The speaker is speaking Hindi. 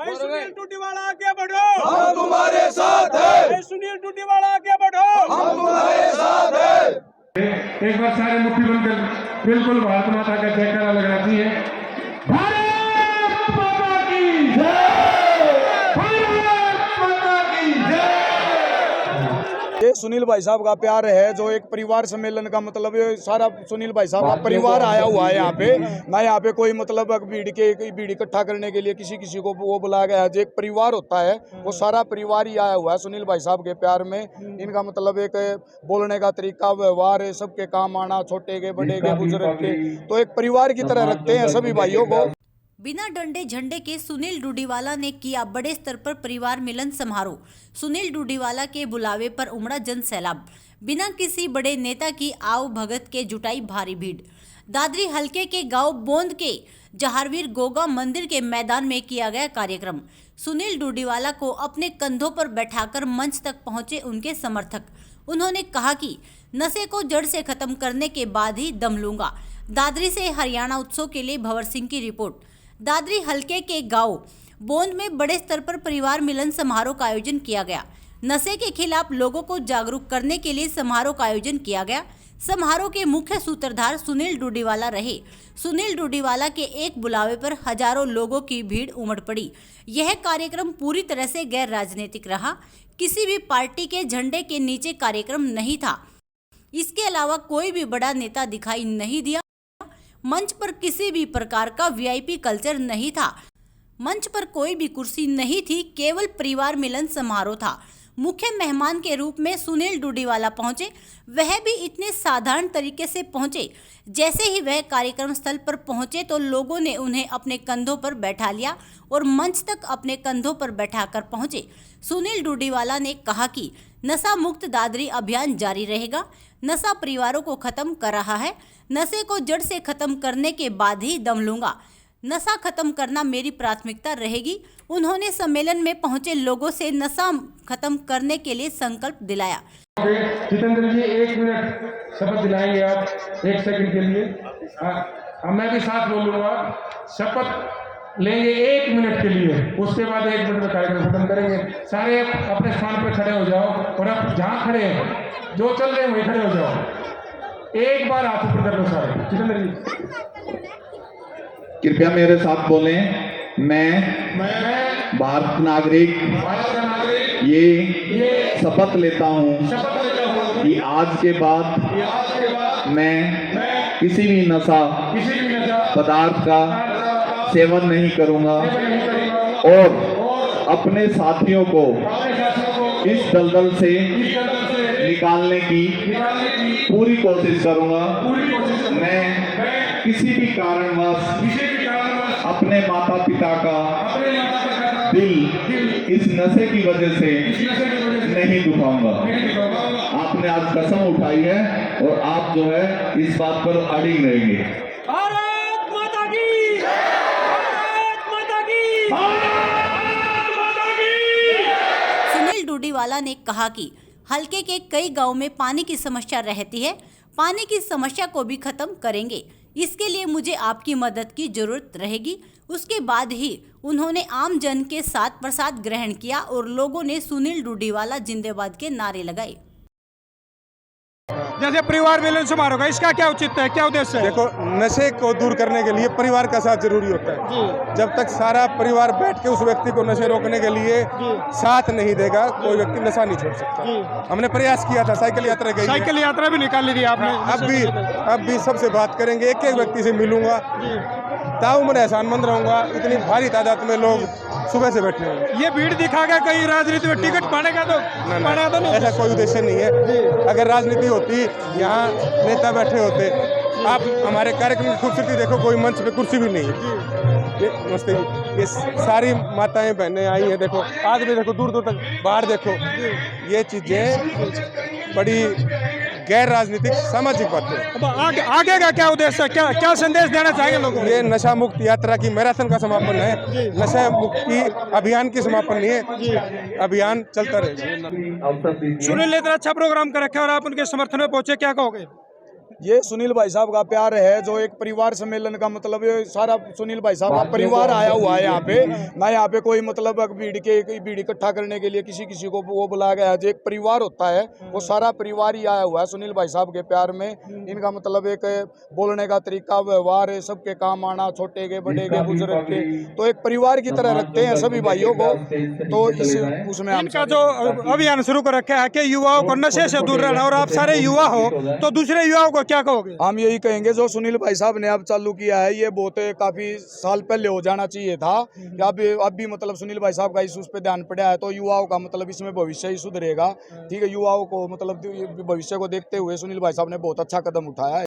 भाई सुनील टूटीवाला आगे बढ़ो, हम तुम्हारे साथ हैं। भाई सुनील टूटीवाला आगे बढ़ो, हम तुम्हारे साथ हैं। एक बार सारे मुट्ठी बनकर बिल्कुल भारत माता का जयकारा लगना चाहिए। भारत माता की जय, भारत माता की जय। ये सुनील भाई साहब का प्यार है, जो एक परिवार सम्मेलन का मतलब ये सारा सुनील भाई साहब का परिवार आया हुआ है यहाँ पे। ना यहाँ पे कोई मतलब भीड़ इकट्ठा करने के लिए किसी को वो बुलाया गया है। जो एक परिवार होता है वो सारा परिवार ही आया हुआ है सुनील भाई साहब के प्यार में। इनका मतलब एक बोलने का तरीका, व्यवहार है, सबके काम आना, छोटे के बड़े के बुजुर्ग के, तो एक परिवार की तरह रखते हैं सभी भाइयों को। बिना डंडे झंडे के सुनील डूडीवाला ने किया बड़े स्तर पर परिवार मिलन समारोह। सुनील डूडीवाला के बुलावे पर उमड़ा जन सैलाब। बिना किसी बड़े नेता की आव भगत के जुटाई भारी भीड़। दादरी हलके के गांव बोंद के जहारवीर गोगा मंदिर के मैदान में किया गया कार्यक्रम। सुनील डूडीवाला को अपने कंधों पर बैठाकर मंच तक पहुंचे उनके समर्थक। उन्होंने कहा कि नशे को जड़ से खत्म करने के बाद ही दम लूंगा। दादरी से हरियाणा उत्सव के लिए भंवर सिंह की रिपोर्ट। दादरी हलके के गांव बोंद में बड़े स्तर पर परिवार मिलन समारोह का आयोजन किया गया। नशे के खिलाफ लोगों को जागरूक करने के लिए समारोह का आयोजन किया गया। समारोह के मुख्य सूत्रधार सुनील डूडीवाला रहे। सुनील डूडीवाला के एक बुलावे पर हजारों लोगों की भीड़ उमड़ पड़ी। यह कार्यक्रम पूरी तरह से गैर राजनीतिक रहा। किसी भी पार्टी के झंडे के नीचे कार्यक्रम नहीं था। इसके अलावा कोई भी बड़ा नेता दिखाई नहीं दिया। मंच पर किसी भी प्रकार का वीआईपी कल्चर नहीं था। मंच पर कोई भी कुर्सी नहीं थी, केवल परिवार मिलन समारोह था। मुख्य मेहमान के रूप में सुनील डूडीवाला पहुंचे। वह भी इतने साधारण तरीके से पहुंचे। जैसे ही वह कार्यक्रम स्थल पर पहुंचे तो लोगों ने उन्हें अपने कंधों पर बैठा लिया और मंच तक अपने कंधों पर बैठाकर पहुंचे। सुनील डूडीवाला ने कहा कि नशा मुक्त दादरी अभियान जारी रहेगा। नशा परिवारों को खत्म कर रहा है। नशे को जड़ से खत्म करने के बाद ही दम लूंगा। नशा खत्म करना मेरी प्राथमिकता रहेगी। उन्होंने सम्मेलन में पहुंचे लोगों से नशा खत्म करने के लिए संकल्प दिलाया। जितेंद्र जी 1 मिनट शपथ दिलाएंगे आप 1 सेकंड के लिए। अब मैं भी साथ बोलूंगा, शपथ लेंगे 1 मिनट के लिए, उसके बाद 1 मिनट में कार्यक्रम खत्म करेंगे। सारे अपने स्थान पर खड़े हो जाओ और अब जहाँ खड़े हैं, जो चल रहे हैं वही खड़े हो जाओ। एक बार हाथ ऊपर कर लो सारे। जितेंद्र जी कृपया मेरे साथ बोलें। मैं भारत नागरिक ये शपथ लेता हूँ कि आज के बाद मैं किसी भी नशा पदार्थ का सेवन नहीं करूँगा और अपने साथियों को इस दलदल से निकालने की पूरी कोशिश करूँगा। मैं किसी भी कारणवश अपने माता पिता का दिल इस नशे की वजह से नहीं दुखाऊंगा। आपने आज कसम उठाई है और आप जो है इस बात पर अड़िग रहेंगे। भारत माता की, भारत माता की, भारत माता की। सुनील डूडीवाला ने कहा कि हलके के कई गांव में पानी की समस्या रहती है। पानी की समस्या को भी खत्म करेंगे। इसके लिए मुझे आपकी मदद की जरूरत रहेगी। उसके बाद ही उन्होंने आम जन के साथ प्रसाद ग्रहण किया और लोगों ने सुनील डूडीवाला जिंदाबाद के नारे लगाए। जैसे परिवार मिलन समारोह का, इसका क्या औचित्य है, क्या उद्देश्य है? देखो, नशे को दूर करने के लिए परिवार का साथ जरूरी होता है। जब तक सारा परिवार बैठ के उस व्यक्ति को नशे रोकने के लिए साथ नहीं देगा, कोई व्यक्ति नशा नहीं छोड़ सकता। हमने प्रयास किया था, साइकिल यात्रा गई, साइकिल यात्रा भी निकाल ली आपने। अब भी सबसे बात करेंगे, एक एक व्यक्ति से मिलूंगा, ताउम्र एहसानमंद रहूंगा। इतनी भारी तादाद में लोग सुबह से बैठे हैं। ये भीड़ दिखा गया कहीं राजनीति में टिकट पाने तो नहीं। ऐसा कोई उद्देश्य नहीं है। अगर राजनीति होती, यहाँ नेता बैठे होते। आप हमारे कार्यक्रम की खूबसूरती देखो, कोई मंच पे कुर्सी भी नहीं है। नमस्ते जी, ये सारी माताएं बहनें आई हैं। देखो आदमी, देखो दूर दूर तक बाहर देखो। ये चीजें बड़ी गैर राजनीतिक सामाजिक बातें। आगे का क्या उद्देश्य है, क्या संदेश देना चाहेंगे लोगों को? ये नशा मुक्त यात्रा की मैराथन का समापन है। नशा मुक्ति अभियान की समापन नहीं है, अभियान चलता रहेगा। सुनील ने इतना अच्छा प्रोग्राम कर रखा है और आप उनके समर्थन में पहुंचे, क्या कहोगे? ये सुनील भाई साहब का प्यार है, जो एक परिवार सम्मेलन का मतलब ये सारा सुनील भाई साहब का परिवार आया हुआ है यहाँ पे। ना यहाँ पे कोई मतलब भीड़ इकट्ठा करने के लिए किसी को वो बुलाया गया है। जो एक परिवार होता है वो सारा परिवार ही आया हुआ है सुनील भाई साहब के प्यार में। इनका मतलब एक बोलने का तरीका, व्यवहार, सबके काम आना, छोटे के बड़े के बुजुर्ग के, तो एक परिवार की तरह रखते हैं सभी भाइयों को। तो उसमें इनका जो अभियान शुरू कर रखा है कि युवाओं को नशे से दूर रहना, और आप सारे युवा हो तो दूसरे युवाओं को क्या कहोगे? हम यही कहेंगे जो सुनील भाई साहब ने अब चालू किया है ये बहुत काफी साल पहले हो जाना चाहिए था। कि अब भी मतलब सुनील भाई साहब का इस पे ध्यान पड़ा है तो युवाओं का मतलब इसमें भविष्य ही सुधरेगा। ठीक है, युवाओं को मतलब भविष्य को देखते हुए सुनील भाई साहब ने बहुत अच्छा कदम उठाया है।